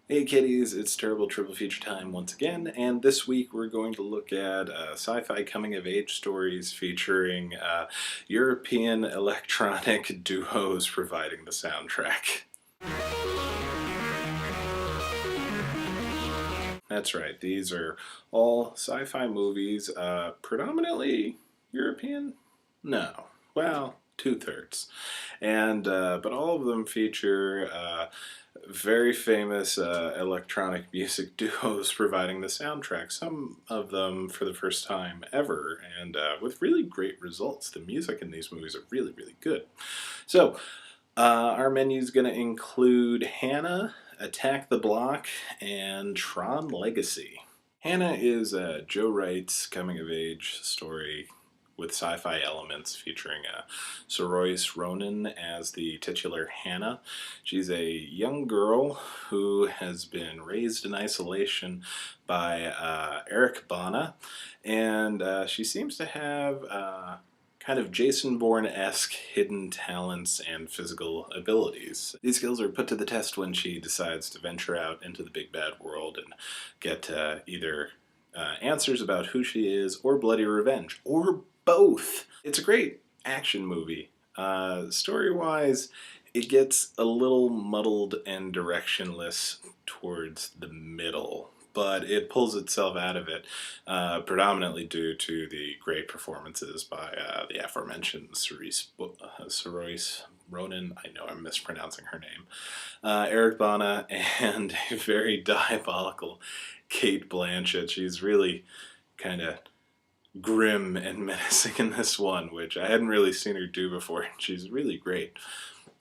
Hey kiddies, it's Terrible Triple Feature time once again, and this week we're going to look at sci-fi coming-of-age stories featuring European electronic duos providing the soundtrack. That's right, these are all sci-fi movies, predominantly European? No. Well, two-thirds. And but all of them feature very famous electronic music duos providing the soundtrack. Some of them for the first time ever, and with really great results. The music in these movies are really, really good. So our menu is going to include Hanna, Attack the Block, and Tron Legacy. Hanna is Joe Wright's coming-of-age story with sci-fi elements featuring Saoirse Ronan as the titular Hanna. She's a young girl who has been raised in isolation by Eric Bana, and she seems to have kind of Jason Bourne-esque hidden talents and physical abilities. These skills are put to the test when she decides to venture out into the big bad world and get either answers about who she is or bloody revenge, or both. It's a great action movie. Story-wise, it gets a little muddled and directionless towards the middle, but it pulls itself out of it, predominantly due to the great performances by the aforementioned Saoirse Ronan. I know I'm mispronouncing her name. Eric Bana, and a very diabolical Kate Blanchett. She's really kind of grim and menacing in this one, which I hadn't really seen her do before, and she's really great.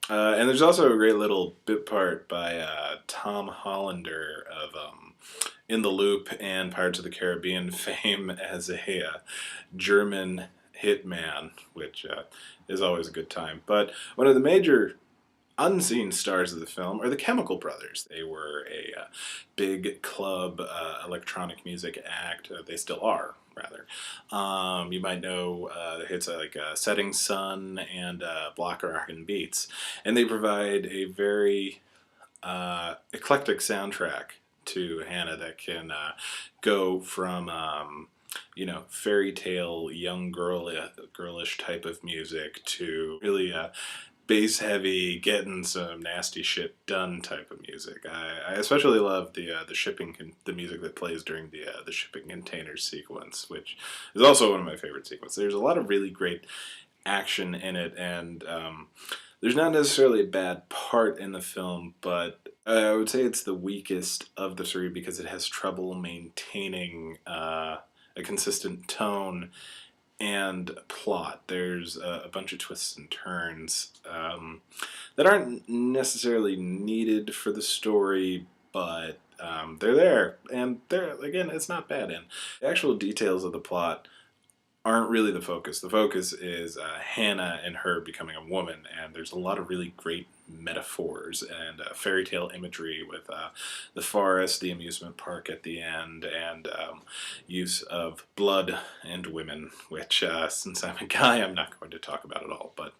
And there's also a great little bit part by Tom Hollander of In the Loop and Pirates of the Caribbean fame as a German hitman, which is always a good time. But one of the major unseen stars of the film are the Chemical Brothers. They were a big club electronic music act. They still are, rather. You might know the hits like Setting Sun and Block Rockin' Beats. And they provide a very eclectic soundtrack to Hanna that can go from fairy tale, young girlish type of music to really bass heavy, getting some nasty shit done type of music. I especially love the music that plays during the shipping container sequence, which is also one of my favorite sequences. There's a lot of really great action in it, and there's not necessarily a bad part in the film, but I would say it's the weakest of the three because it has trouble maintaining a consistent tone and plot. There's a bunch of twists and turns that aren't necessarily needed for the story, but they're there, and again, it's not bad. And the actual details of the plot aren't really the focus. The focus is Hanna and her becoming a woman, and there's a lot of really great metaphors and fairy tale imagery with the forest, the amusement park at the end, and use of blood and women, which since I'm a guy, I'm not going to talk about at all, but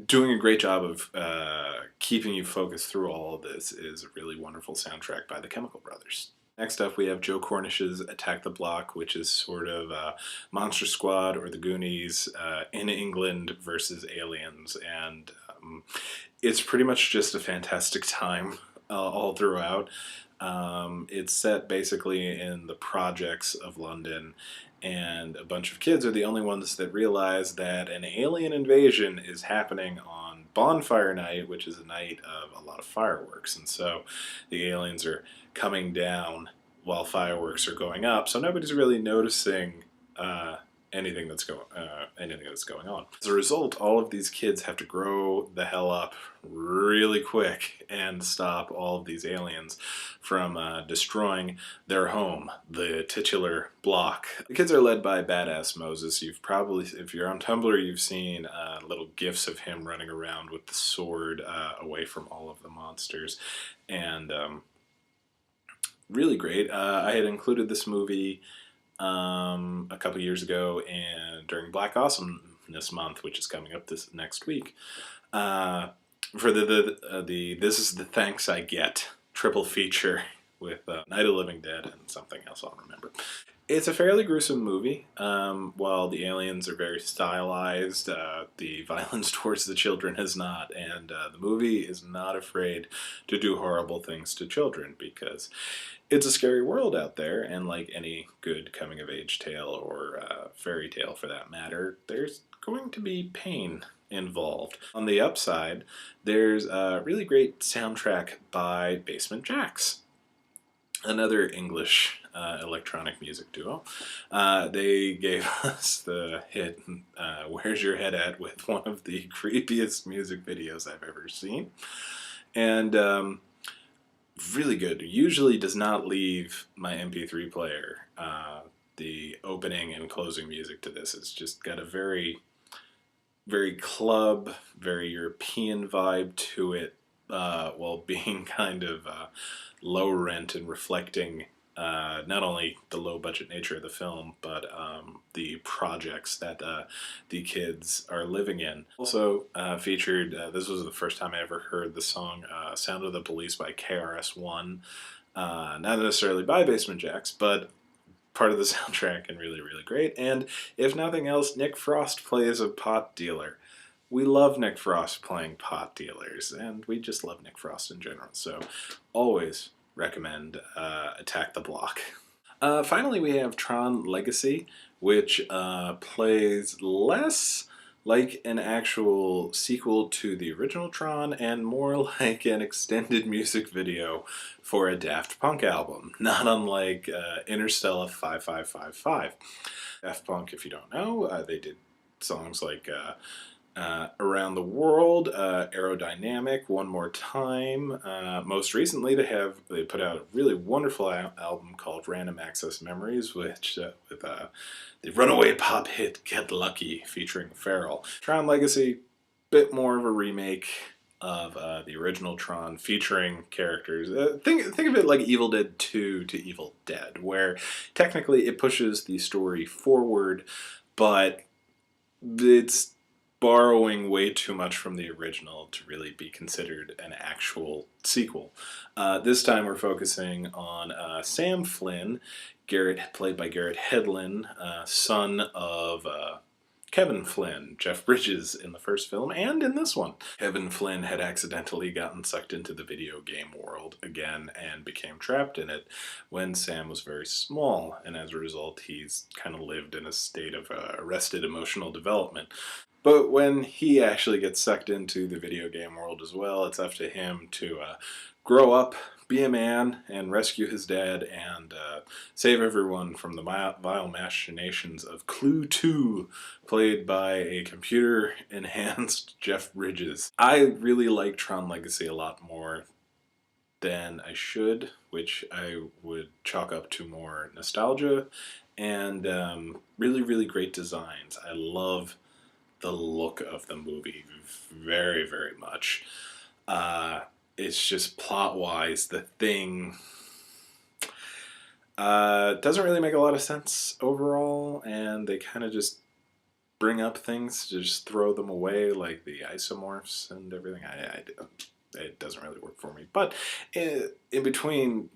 doing a great job of keeping you focused through all of this is a really wonderful soundtrack by the Chemical Brothers. Next up, we have Joe Cornish's Attack the Block, which is sort of Monster Squad or the Goonies in England versus aliens. And it's pretty much just a fantastic time all throughout. It's set basically in the projects of London, and a bunch of kids are the only ones that realize that an alien invasion is happening on Bonfire Night, which is a night of a lot of fireworks. And so the aliens are coming down while fireworks are going up, so nobody's really noticing anything that's going on. As a result, all of these kids have to grow the hell up really quick and stop all of these aliens from destroying their home, the titular block. The kids are led by Badass Moses. You've probably, if you're on Tumblr, you've seen little gifs of him running around with the sword away from all of the monsters, and really great. I had included this movie a couple years ago and during Black Awesomeness Month, which is coming up this next week, for the This Is the Thanks I Get triple feature with Night of the Living Dead and something else I'll remember. It's a fairly gruesome movie. While the aliens are very stylized, the violence towards the children is not, and the movie is not afraid to do horrible things to children because it's a scary world out there, and like any good coming-of-age tale or fairy tale for that matter, there's going to be pain involved. On the upside, there's a really great soundtrack by Basement Jaxx, another English electronic music duo. They gave us the hit Where's Your Head At with one of the creepiest music videos I've ever seen. And really good. Usually does not leave my MP3 player. The opening and closing music to this has just got a very, very club, very European vibe to it, while being kind of low rent and reflecting not only the low budget nature of the film, but the projects that the kids are living in. Also featured, this was the first time I ever heard the song Sound of the Police by KRS-One, not necessarily by Basement Jaxx, but part of the soundtrack and really, really great. And if nothing else, Nick Frost plays a pot dealer. We love Nick Frost playing pot dealers, and we just love Nick Frost in general. So always recommend Attack the Block. Finally, we have Tron Legacy, which plays less like an actual sequel to the original Tron and more like an extended music video for a Daft Punk album, not unlike Interstellar 5555. Daft Punk, if you don't know, they did songs like Around the World, Aerodynamic, One More Time. Most recently, they put out a really wonderful album called Random Access Memories, which with the runaway pop hit Get Lucky featuring Pharrell. Tron Legacy, bit more of a remake of the original Tron, featuring characters. Think of it like Evil Dead 2 to Evil Dead, where technically it pushes the story forward, but it's borrowing way too much from the original to really be considered an actual sequel. This time we're focusing on Sam Flynn, played by Garrett Hedlund, son of Kevin Flynn, Jeff Bridges in the first film, and in this one. Kevin Flynn had accidentally gotten sucked into the video game world again and became trapped in it when Sam was very small, and as a result he's kind of lived in a state of arrested emotional development. But when he actually gets sucked into the video game world as well, it's up to him to grow up, be a man, and rescue his dad, and save everyone from the vile machinations of Clue 2, played by a computer-enhanced Jeff Bridges. I really like Tron Legacy a lot more than I should, which I would chalk up to more nostalgia and really, really great designs. I love the look of the movie very, very much. It's just plot-wise, the thing doesn't really make a lot of sense overall, and they kind of just bring up things to just throw them away, like the isomorphs and everything. It doesn't really work for me. But in between,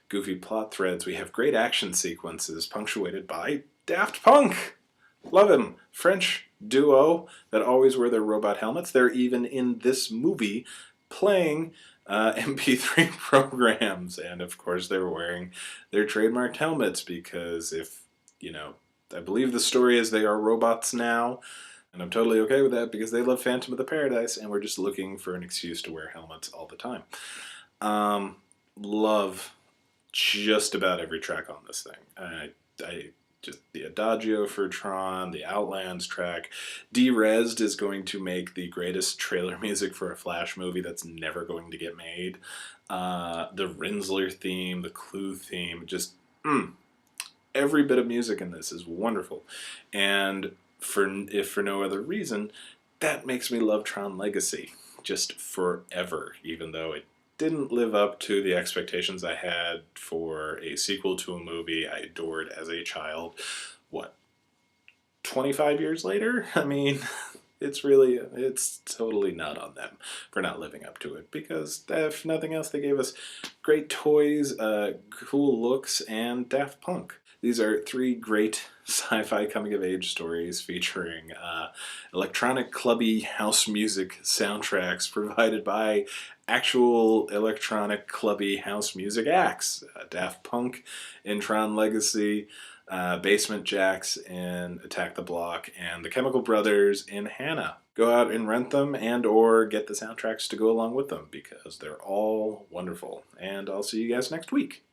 goofy plot threads, we have great action sequences punctuated by Daft Punk. Love him. French duo that always wear their robot helmets. They're even in this movie playing MP3 programs. And of course they're wearing their trademarked helmets because I believe the story is they are robots now. And I'm totally okay with that because they love Phantom of the Paradise and we're just looking for an excuse to wear helmets all the time. Love just about every track on this thing. Just the Adagio for Tron, the Outlands track. Derezed is going to make the greatest trailer music for a Flash movie that's never going to get made. The Rinsler theme, the Clue theme, just every bit of music in this is wonderful. And if for no other reason, that makes me love Tron Legacy just forever, even though it didn't live up to the expectations I had for a sequel to a movie I adored as a child. 25 years later? I mean, it's totally not on them for not living up to it, because if nothing else, they gave us great toys, cool looks, and Daft Punk. These are three great sci-fi coming-of-age stories featuring electronic clubby house music soundtracks provided by actual electronic clubby house music acts. Daft Punk in Tron Legacy, Basement Jacks in Attack the Block, and the Chemical Brothers in Hanna. Go out and rent them and or get the soundtracks to go along with them, because they're all wonderful. And I'll see you guys next week.